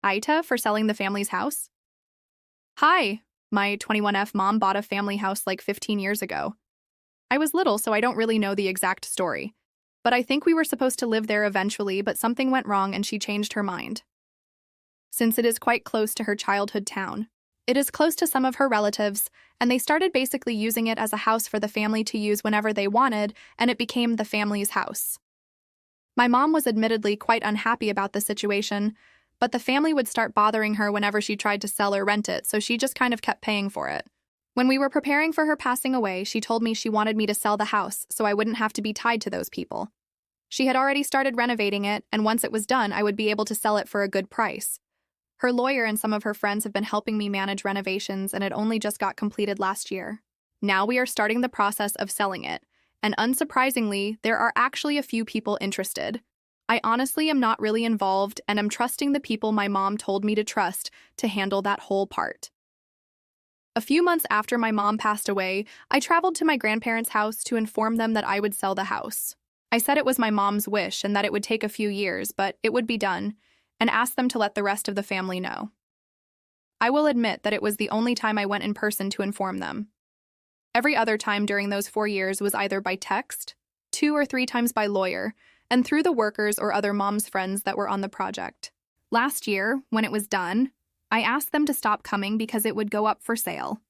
Aita for selling the family's house? Hi, my 21F mom bought a family house like 15 years ago. I was little, so I don't really know the exact story. But I think we were supposed to live there eventually, but something went wrong and she changed her mind. Since it is quite close to her childhood town, it is close to some of her relatives, and they started basically using it as a house for the family to use whenever they wanted, and it became the family's house. My mom was admittedly quite unhappy about the situation, but the family would start bothering her whenever she tried to sell or rent it, so she just kind of kept paying for it. When we were preparing for her passing away, she told me she wanted me to sell the house so I wouldn't have to be tied to those people. She had already started renovating it, and once it was done, I would be able to sell it for a good price. Her lawyer and some of her friends have been helping me manage renovations, and it only just got completed last year. Now we are starting the process of selling it, and unsurprisingly, there are actually a few people interested. I honestly am not really involved and am trusting the people my mom told me to trust to handle that whole part. A few months after my mom passed away, I traveled to my grandparents' house to inform them that I would sell the house. I said it was my mom's wish and that it would take a few years, but it would be done, and asked them to let the rest of the family know. I will admit that it was the only time I went in person to inform them. Every other time during those 4 years was either by text, 2 or 3 times by lawyer, and through the workers or other mom's friends that were on the project. Last year, when it was done, I asked them to stop coming because it would go up for sale.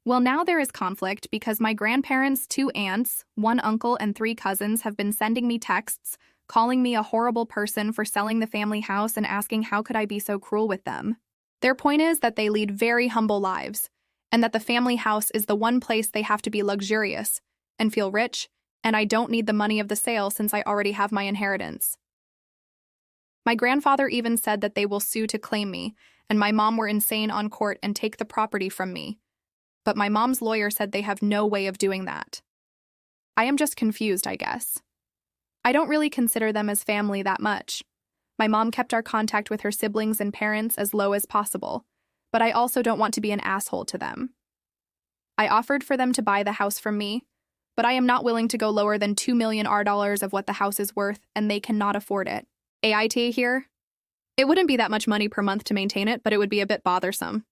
Well, now there is conflict because my grandparents, 2 aunts, 1 uncle, and 3 cousins have been sending me texts, calling me a horrible person for selling the family house and asking how could I be so cruel with them. Their point is that they lead very humble lives, and that the family house is the one place they have to be luxurious and feel rich, and I don't need the money of the sale since I already have my inheritance. My grandfather even said that they will sue to claim me, and my mom were insane on court and take the property from me. But my mom's lawyer said they have no way of doing that. I am just confused, I guess. I don't really consider them as family that much. My mom kept our contact with her siblings and parents as low as possible, but I also don't want to be an asshole to them. I offered for them to buy the house from me, but I am not willing to go lower than $2 million of what the house is worth, and they cannot afford it. AIT here? It wouldn't be that much money per month to maintain it, but it would be a bit bothersome.